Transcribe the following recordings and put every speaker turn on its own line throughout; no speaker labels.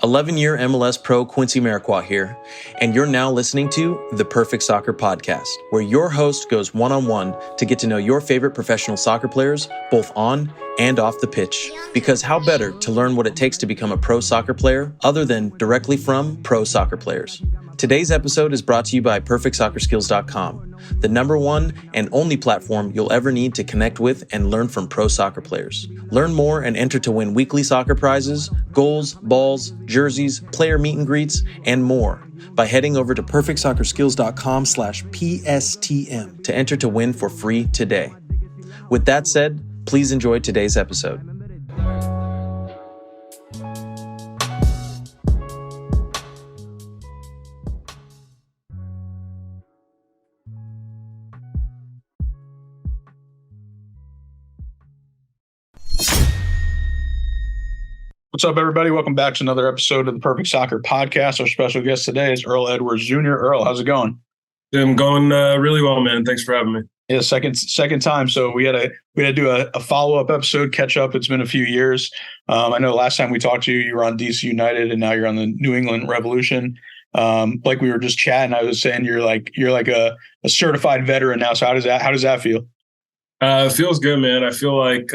11-year MLS pro Quincy Amarikwa here, and you're now listening to the Perfect Soccer Podcast, where your host goes one-on-one to get to know your favorite professional soccer players, both on and off the pitch. Because how better to learn what it takes to become a pro soccer player other than directly from pro soccer players? Today's episode is brought to you by PerfectSoccerSkills.com, the #1 and only platform you'll ever need to connect with and learn from pro soccer players. Learn more and enter to win weekly soccer prizes, goals, balls, jerseys, player meet and greets, and more by heading over to PerfectSoccerSkills.com/PSTM to enter to win for free today. With that said, please enjoy today's episode.
What's up, everybody? Welcome back to another episode of the Perfect Soccer Podcast. Our special guest today is Earl Edwards Jr. Earl, how's it going?
I'm going really well, man. Thanks for having me.
Yeah, second time. So we had to do a follow-up episode, catch up. It's been a few years. I know last time we talked to you, you were on DC United, and now you're on the New England Revolution. Like we were just chatting, I was saying you're like a certified veteran now. So how does that feel?
It feels good, man. I feel like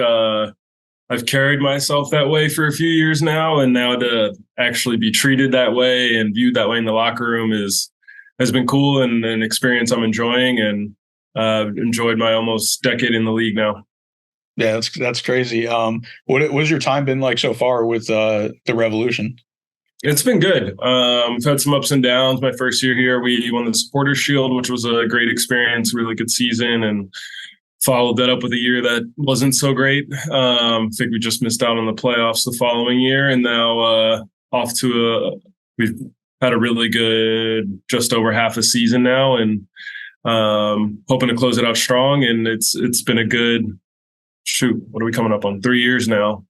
I've carried myself that way for a few years now, and now to actually be treated that way and viewed that way in the locker room has been cool and an experience I'm enjoying, and enjoyed my almost decade in the league now.
Yeah, that's crazy. What's your time been like so far with the Revolution?
It's been good. I've had some ups and downs. My first year here, we won the Supporters Shield, which was a great experience, really good season, and followed that up with a year that wasn't so great. I think we just missed out on the playoffs the following year, and now we've had a really good just over half a season now, and hoping to close it out strong. And it's been a good what are we coming up on? 3 years now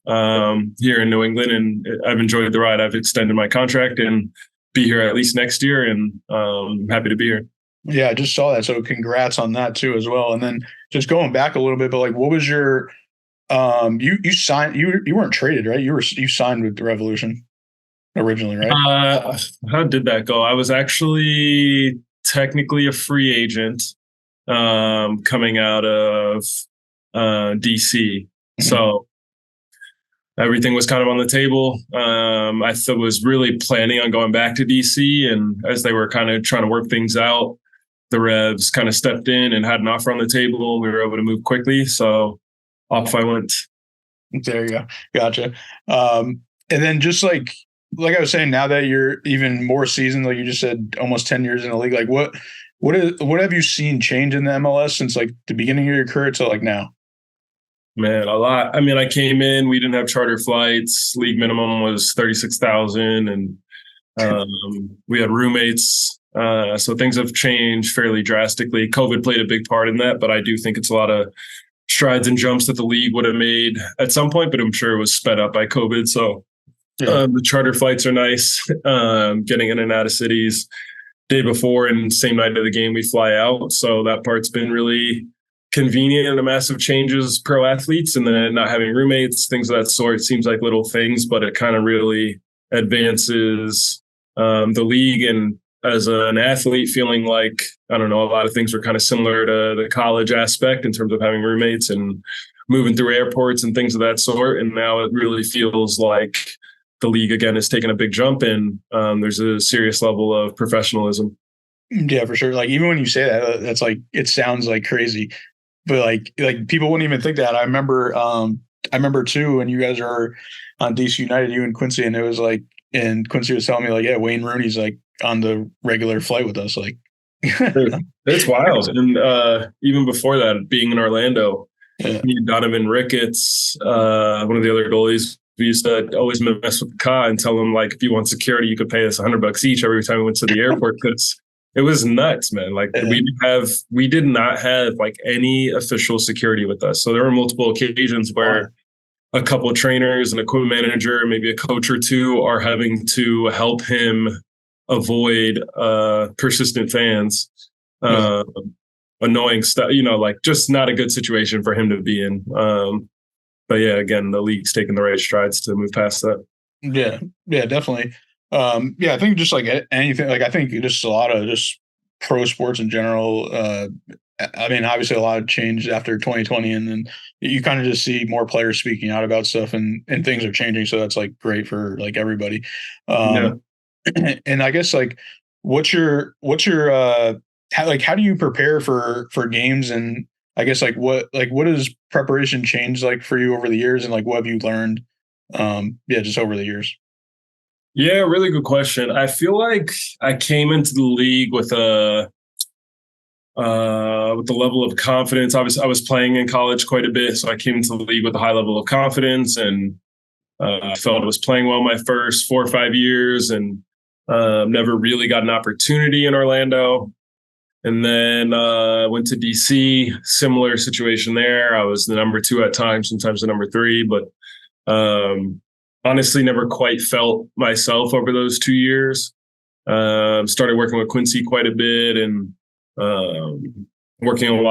here in New England, and I've enjoyed the ride. I've extended my contract and be here at least next year, and I'm happy to be here.
Yeah, I just saw that. So congrats on that too as well. And then just going back a little bit, but like, what was your you signed, you weren't traded, right? You signed with the Revolution originally, right?
How did that go? I was actually technically a free agent coming out of DC. Mm-hmm. So everything was kind of on the table. I was really planning on going back to DC, and as they were kind of trying to work things out, the Revs kind of stepped in and had an offer on the table. We were able to move quickly, so off I went.
There you go. Gotcha. And then just like I was saying, now that you're even more seasoned, like you just said, almost 10 years in the league, like what have you seen change in the MLS since like the beginning of your career to like now?
Man, a lot. I mean, I came in, we didn't have charter flights. League minimum was $36,000, and we had roommates. So things have changed fairly drastically. COVID played a big part in that, but I do think it's a lot of strides and jumps that the league would have made at some point, but I'm sure it was sped up by COVID. So the charter flights are nice. Getting in and out of cities day before and same night of the game, we fly out. So that part's been really convenient, and a massive changes pro athletes, and then not having roommates, things of that sort. It seems like little things, but it kind of really advances the league. And as an athlete, feeling like, I don't know, a lot of things were kind of similar to the college aspect in terms of having roommates and moving through airports and things of that sort. And now it really feels like the league again has taken a big jump, and there's a serious level of professionalism.
Yeah, for sure. Like even when you say that, that's like, it sounds like crazy, but like people wouldn't even think that. I remember too, when you guys are on DC United, you and Quincy, and it was like, and Quincy was telling me like, yeah, Wayne Rooney's like on the regular flight with us. Like
it's wild. And even before that, being in Orlando, me and Donovan Ricketts, one of the other goalies, we used to always mess with the car and tell him, like, if you want security, you could pay us $100 each every time we went to the airport, because it was nuts, man. Like we did not have like any official security with us. So there were multiple occasions where a couple of trainers, an equipment manager, maybe a coach or two are having to help him avoid persistent fans, annoying stuff, like just not a good situation for him to be in. But yeah, again, the league's taking the right strides to move past that.
Yeah, yeah, definitely. Yeah, I think just like anything, like I think just a lot of just pro sports in general. I mean, obviously a lot of changed after 2020, and then you kind of just see more players speaking out about stuff, and things are changing. So that's like great for like everybody.
Yeah.
Um, and I guess like, what's your how do you prepare for games, and I guess what does preparation change like for you over the years, and like what have you learned? Yeah, just over the years.
Yeah, really good question. I feel like I came into the league with the level of confidence. Obviously, I was playing in college quite a bit, so I came into the league with a high level of confidence, and I felt I was playing well my first 4 or 5 years, and never really got an opportunity in Orlando. And then went to DC, similar situation there. I was the number two at times, sometimes the number three, but honestly, never quite felt myself over those 2 years. Started working with Quincy quite a bit, and working on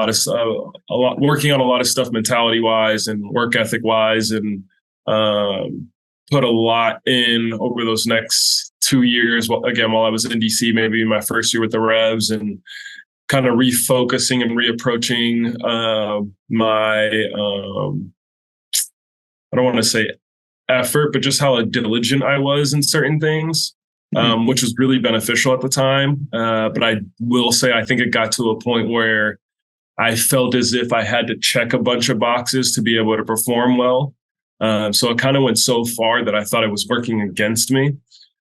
working on a lot of stuff mentality wise and work ethic wise, and put a lot in over those next 2 years. Again, while I was in DC, maybe my first year with the Revs, and kind of refocusing and reapproaching my I don't want to say effort, but just how diligent I was in certain things, which was really beneficial at the time. But I will say, I think it got to a point where I felt as if I had to check a bunch of boxes to be able to perform well. So it kind of went so far that I thought it was working against me.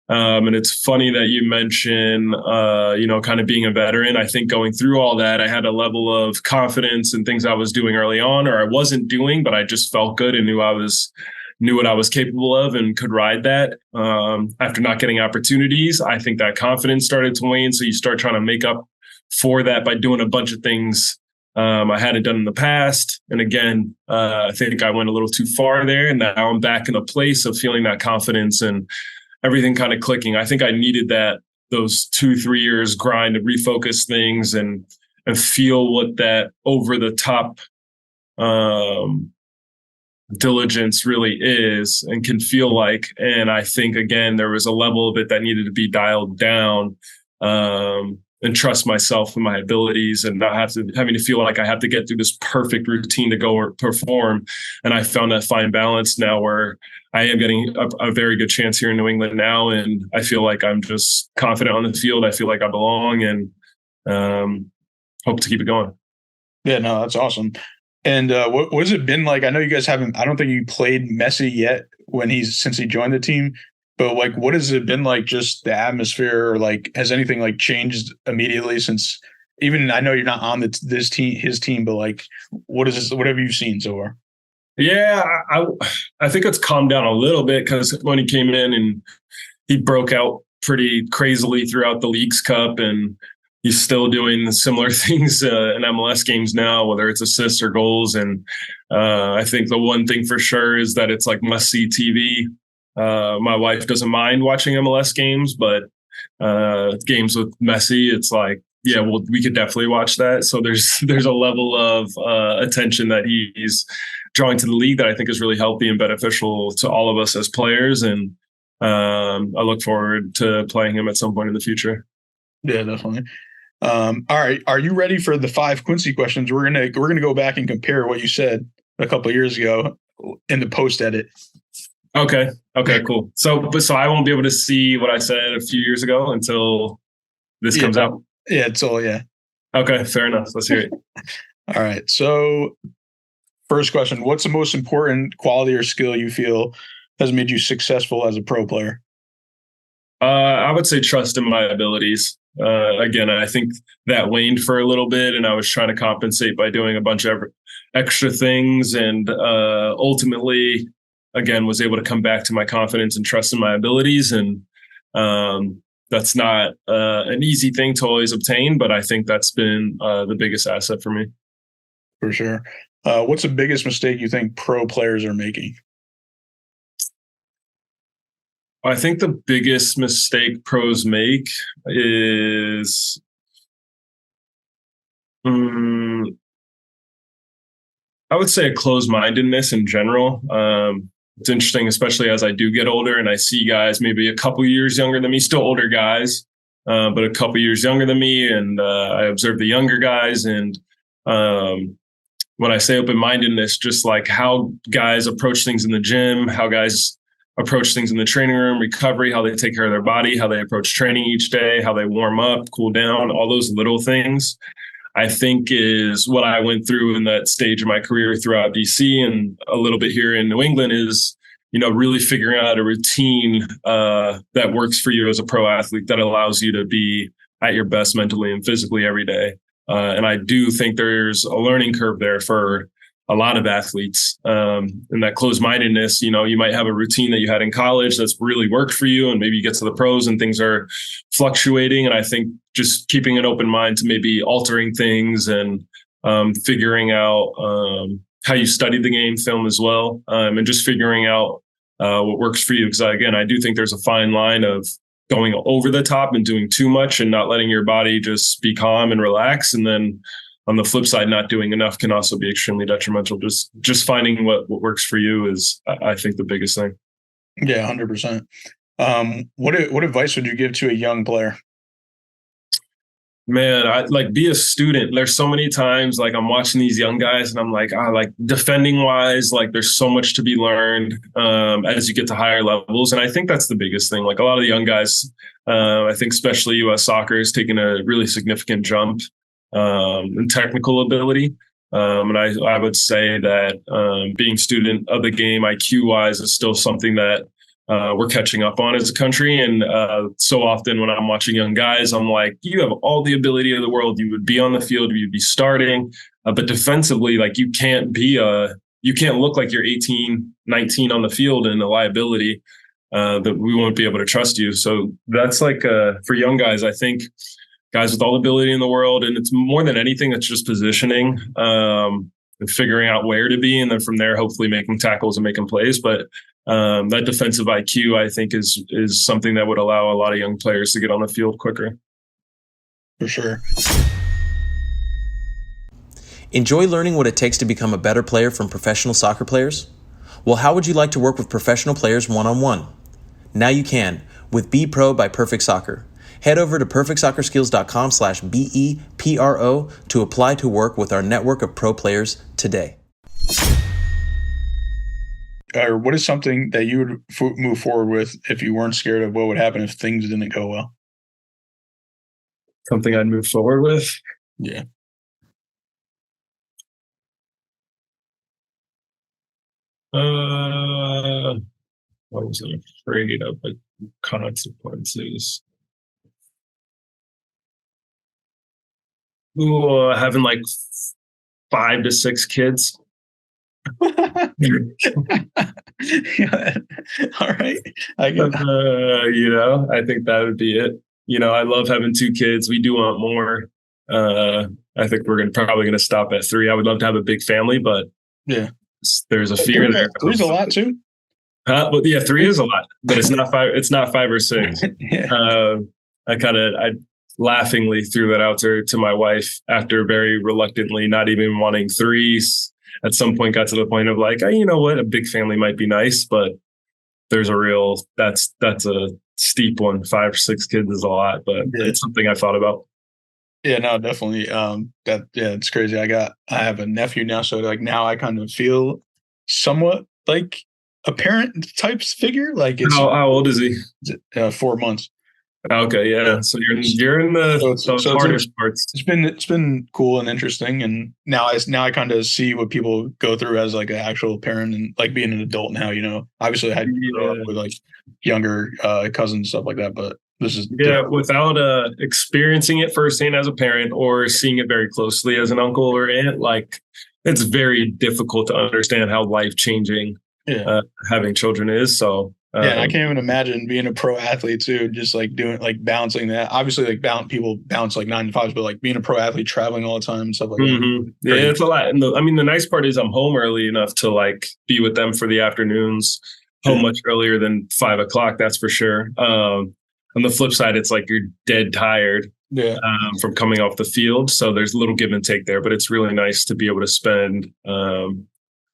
And it's funny that you mention, kind of being a veteran. I think going through all that, I had a level of confidence in things I was doing early on, or I wasn't doing, but I just felt good and knew what I was capable of and could ride that. After not getting opportunities, I think that confidence started to wane. So you start trying to make up for that by doing a bunch of things I hadn't done in the past. And again, I think I went a little too far there. And now I'm back in a place of feeling that confidence and everything kind of clicking. I think I needed those 2-3 years grind to refocus things and feel what that over the top diligence really is and can feel like. And I think, again, there was a level of it that needed to be dialed down, and trust myself and my abilities, and not having to feel like I have to get through this perfect routine to go or perform. And I found that fine balance now where I am getting a very good chance here in New England now. And I feel like I'm just confident on the field. I feel like I belong, and hope to keep it going.
Yeah, no, that's awesome. And what has it been like? I know you guys haven't. I don't think you played Messi yet since he joined the team. But like, what has it been like? Just the atmosphere, or like, has anything like changed immediately since? Even I know you're not on his team, but like, what have you seen so far?
Yeah, I think it's calmed down a little bit, because when he came in and he broke out pretty crazily throughout the Leagues Cup, and he's still doing similar things in MLS games now, whether it's assists or goals. And I think the one thing for sure is that it's like must-see TV. My wife doesn't mind watching MLS games, but games with Messi, it's like, yeah, well, we could definitely watch that. So there's a level of attention that he's drawing to the league that I think is really healthy and beneficial to all of us as players. And I look forward to playing him at some point in the future.
Yeah, definitely. All right, are you ready for the 5 Quincy questions? We're gonna go back and compare what you said a couple of years ago in the post edit.
Okay, cool. So I won't be able to see what I said a few years ago until this comes out.
Yeah, it's all, yeah.
Okay, fair enough. Let's hear it.
All right. So first question, what's the most important quality or skill you feel has made you successful as a pro player?
I would say trust in my abilities. Again, I think that waned for a little bit, and I was trying to compensate by doing a bunch of extra things, and ultimately, again, was able to come back to my confidence and trust in my abilities. And that's not an easy thing to always obtain, but I think that's been the biggest asset for me.
For sure. What's the biggest mistake you think pro players are making?
I think the biggest mistake pros make is I would say a closed-mindedness in general. it's interesting, especially as I do get older and I see guys maybe a couple years younger than me, still older guys, but a couple years younger than me. And I observe the younger guys. And when I say open-mindedness, just like how guys approach things in the gym, how guys approach things in the training room, recovery, how they take care of their body, how they approach training each day, how they warm up, cool down, all those little things, I think is what I went through in that stage of my career throughout DC and a little bit here in New England is, really figuring out a routine that works for you as a pro athlete that allows you to be at your best mentally and physically every day. And I do think there's a learning curve there for a lot of athletes. And that closed-mindedness, you might have a routine that you had in college that's really worked for you, and maybe you get to the pros and things are fluctuating. And I think just keeping an open mind to maybe altering things and figuring out how you study the game film as well, and just figuring out what works for you. Because again, I do think there's a fine line of going over the top and doing too much and not letting your body just be calm and relax. And then on the flip side, not doing enough can also be extremely detrimental. Just finding what works for you is, I think, the biggest thing.
Yeah, 100%. What advice would you give to a young player?
Man, I be a student. There's so many times I'm watching these young guys and I'm like defending wise, there's so much to be learned as you get to higher levels. And I think that's the biggest thing. A lot of the young guys, I think especially US soccer is taking a really significant jump in technical ability. And I would say that being student of the game IQ wise is still something that we're catching up on as a country. And so often when I'm watching young guys, I'm like, you have all the ability of the world. You would be on the field, you'd be starting, but defensively, you can't look like you're 18, 19 on the field and a liability that we won't be able to trust you. So that's for young guys, I think guys with all the ability in the world. And it's more than anything, it's just positioning and figuring out where to be. And then from there, hopefully making tackles and making plays. But that defensive IQ, I think, is something that would allow a lot of young players to get on the field quicker.
For sure.
Enjoy learning what it takes to become a better player from professional soccer players? Well, how would you like to work with professional players one-on-one? Now you can with Be Pro by Perfect Soccer. Head over to perfectsoccerskills.com/BEPRO to apply to work with our network of pro players today.
Or what is something that you would move forward with if you weren't scared of what would happen if things didn't go well?
Something I'd move forward with?
Yeah.
I wasn't afraid of the consequences. Ooh, having 5 to 6 kids.
Yeah. All right. I get
I think that would be it. I love having 2 kids. We do want more. I think we're probably going to stop at 3. I would love to have a big family, but
yeah,
there's a fear there.
3's a lot too.
Well, yeah, 3 is a lot, but it's not 5. It's not 5 or 6. Yeah. I laughingly threw that out to my wife after very reluctantly, not even wanting 3. At some point got to the point of you know what, a big family might be nice, but there's that's a steep one. 5 or 6 kids is a lot, but it's something I thought about.
Yeah, no, definitely. It's crazy. I have a nephew now, so now I kind of feel somewhat like a parent type figure.
How old is he?
4 months.
Okay, yeah. So you're in the hardest parts.
It's been cool and interesting, and now I kind of see what people go through as an actual parent and being an adult now. Obviously I had to grow up with younger cousins and stuff like that, but this is different.
Without experiencing it firsthand as a parent or seeing it very closely as an uncle or aunt, it's very difficult to understand how life changing having children is. So.
Yeah, I can't even imagine being a pro athlete too, just doing balancing that. Obviously, people balance 9 to 5s, but being a pro athlete, traveling all the time and stuff like that.
Yeah, it's a lot. And the nice part is I'm home early enough to be with them for the afternoons. Home much earlier than 5 o'clock, that's for sure. On the flip side, it's you're dead tired from coming off the field, so there's a little give and take there. But it's really nice to be able to spend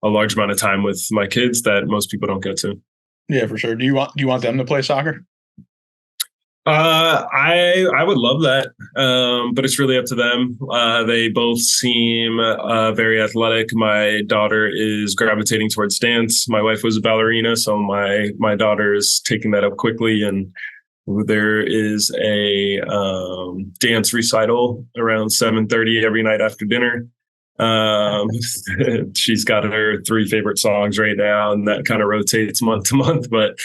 a large amount of time with my kids that most people don't get to.
Yeah, for sure. Do you want them to play soccer?
I would love that, but it's really up to them. They both seem very athletic. My daughter is gravitating towards dance. My wife was a ballerina, so my daughter is taking that up quickly. And there is a dance recital around 7:30 every night after dinner. She's got her 3 favorite songs right now, and that kind of rotates month to month. But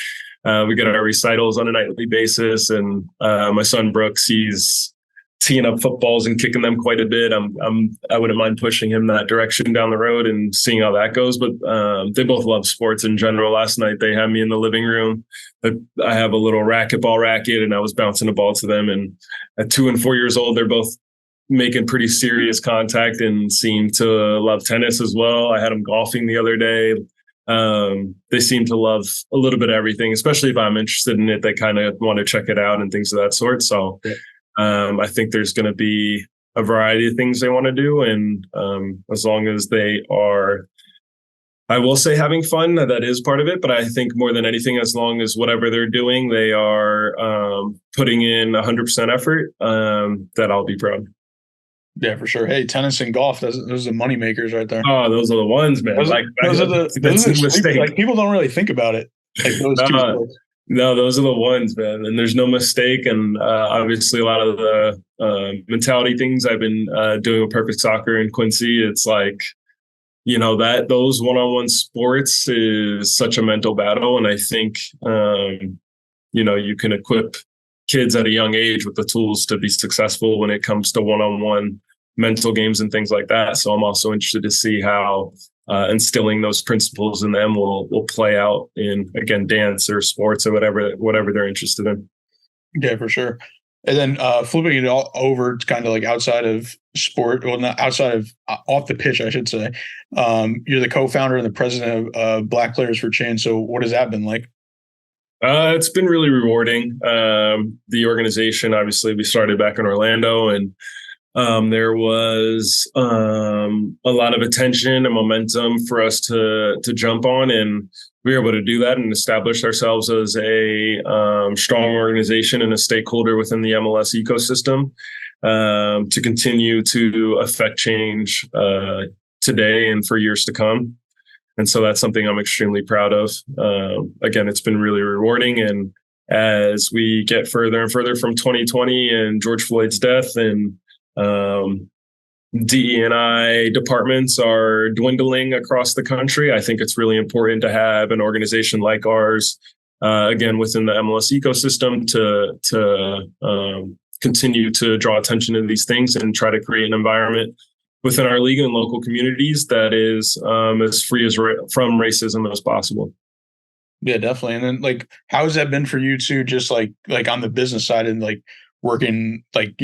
we get our recitals on a nightly basis, and my son Brooks, he's teeing up footballs and kicking them quite a bit. I wouldn't mind pushing him that direction down the road and seeing how that goes. But they both love sports in general. Last night they had me in the living room. I have a little racquetball racket, and I was bouncing a ball to them. And at 2 and 4 years old, they're both making pretty serious contact and seem to love tennis as well. I had them golfing the other day. They seem to love a little bit of everything, especially if I'm interested in it. They kind of want to check it out and things of that sort. So I think there's going to be a variety of things they want to do. And as long as they are, I will say, having fun, that is part of it. But I think more than anything, as long as whatever they're doing, they are putting in 100% effort, that I'll be proud.
Yeah, for sure. Hey, tennis and golf, those are the money makers right there.
Oh, those are the ones, man.
Those are the mistake. Like, people don't really think about it. Like those two sports.
No, those are the ones, man. And there's no mistake. And obviously a lot of the mentality things I've been doing with Perfect Soccer in Quincy, it's like, that those one-on-one sports is such a mental battle. And I think, you can equip kids at a young age with the tools to be successful when it comes to one-on-one mental games and things like that. So I'm also interested to see how instilling those principles in them will play out in, again, dance or sports or whatever they're interested in.
Yeah, for sure. And then flipping it all over to kind of like outside of sport, well, not outside of off the pitch, I should say. You're the co-founder and the president of Black Players for Change. So what has that been like?
It's been really rewarding. The organization, obviously, we started back in Orlando, and there was a lot of attention and momentum for us to jump on, and we were able to do that and establish ourselves as a strong organization and a stakeholder within the MLS ecosystem to continue to affect change today and for years to come. And so that's something I'm extremely proud of. Again, it's been really rewarding. And as we get further and further from 2020 and George Floyd's death, and DE&I departments are dwindling across the country, I think it's really important to have an organization like ours, again, within the MLS ecosystem to continue to draw attention to these things and try to create an environment within our league and local communities that is as free from racism as possible.
Yeah, definitely. And then, like, how has that been for you too? Just like on the business side and like working, like,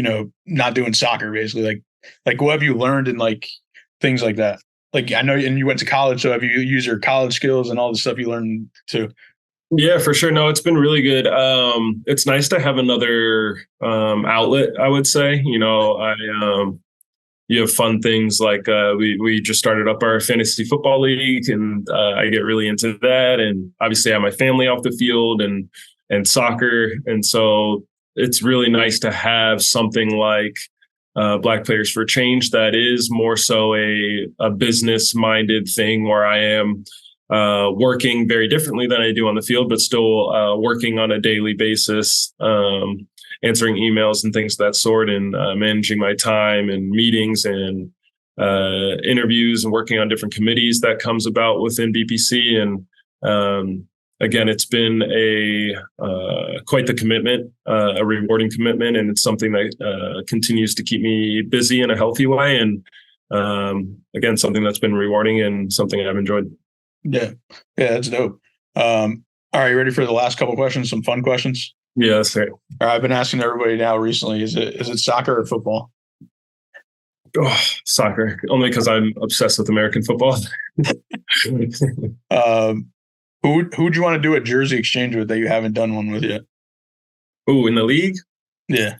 not doing soccer, basically. Like what have you learned and like things like that? Like, I know, and you went to college, so have you used your college skills and all the stuff you learned too?
Yeah, for sure. No, it's been really good. It's nice to have another outlet, I would say. You have fun things like we just started up our fantasy football league, and I get really into that. And obviously I have my family off the field and soccer. And so it's really nice to have something like Black Players for Change that is more so a business-minded thing where I am working very differently than I do on the field, but still working on a daily basis, answering emails and things of that sort, and managing my time and meetings and interviews and working on different committees that comes about within BPC. And again, it's been quite the commitment, a rewarding commitment, and it's something that continues to keep me busy in a healthy way. And again, something that's been rewarding and something I've enjoyed.
Yeah, that's dope. All right, you ready for the last couple of questions? Some fun questions.
Yeah, that's right.
All right, I've been asking everybody now recently: is it soccer or football?
Oh, soccer, only because I'm obsessed with American football.
Who'd you want to do a jersey exchange with that you haven't done one with yet?
Oh, in the league?
Yeah.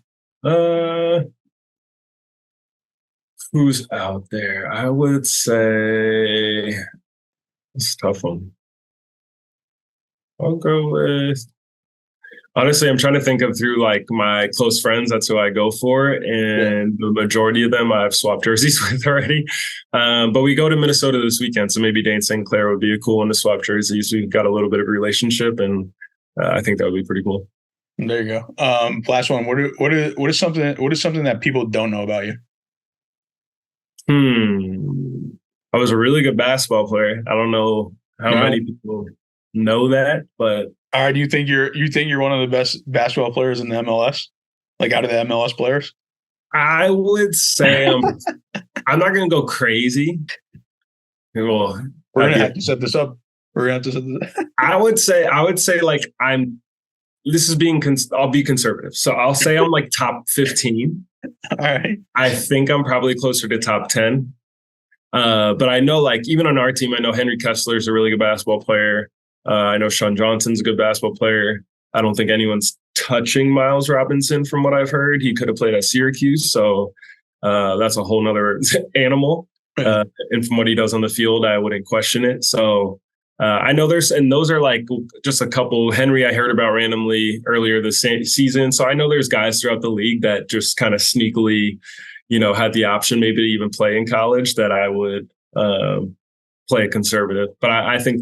Who's out there? I would say It's a tough one. I'll go with, honestly, I'm trying to think of through like my close friends. That's who I go for. And the majority of them I've swapped jerseys with already. But we go to Minnesota this weekend. So maybe Dane St. Clair would be a cool one to swap jerseys. We've got a little bit of a relationship, and I think that would be pretty cool.
There you go. Last one. What is something that people don't know about you?
I was a really good basketball player. I don't know how many people know that, but
all right. Do you think you're one of the best basketball players in the MLS? Like out of the MLS players?
I would say I'm not going to go crazy. Well,
we're gonna have to set this up.
I would say like I'll be conservative. So I'll say I'm like top 15.
All right.
I think I'm probably closer to top 10. But I know, like, even on our team, I know Henry Kessler is a really good basketball player. I know Sean Johnson's a good basketball player. I don't think anyone's touching Miles Robinson from what I've heard. He could have played at Syracuse. So that's a whole nother animal. And from what he does on the field, I wouldn't question it. So I know those are like just a couple. Henry, I heard about randomly earlier this season. So I know there's guys throughout the league that just kind of sneakily, had the option maybe to even play in college that I would play conservative. But I think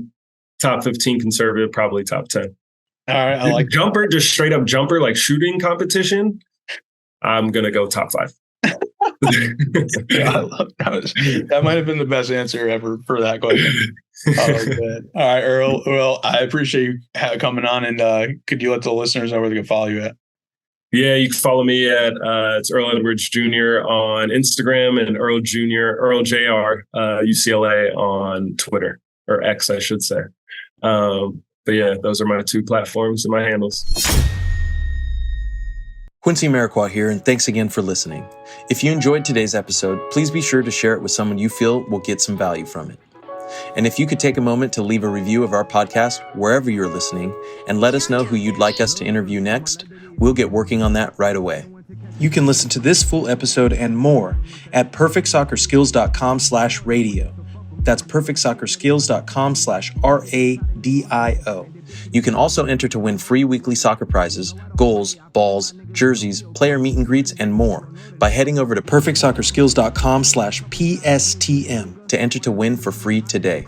top 15 conservative, probably top 10.
All right. I like
jumper, just straight up jumper, like shooting competition. I'm going to go top 5.
Yeah, I love that might have been the best answer ever for that question. All right, Earl. Well, I appreciate you coming on, and could you let the listeners know where they can follow you at?
Yeah, you can follow me at it's Earl Edwards Jr. on Instagram and Earl Jr. UCLA on Twitter, or X, I should say. But yeah, those are my 2 platforms and my handles.
Quincy Amarikwa here, and thanks again for listening. If you enjoyed today's episode, please be sure to share it with someone you feel will get some value from it. And if you could take a moment to leave a review of our podcast wherever you're listening and let us know who you'd like us to interview next, we'll get working on that right away. You can listen to this full episode and more at perfectsoccerskills.com/radio. That's perfectsoccerskills.com/RADIO. You can also enter to win free weekly soccer prizes, goals, balls, jerseys, player meet and greets, and more by heading over to perfectsoccerskills.com/PSTM to enter to win for free today.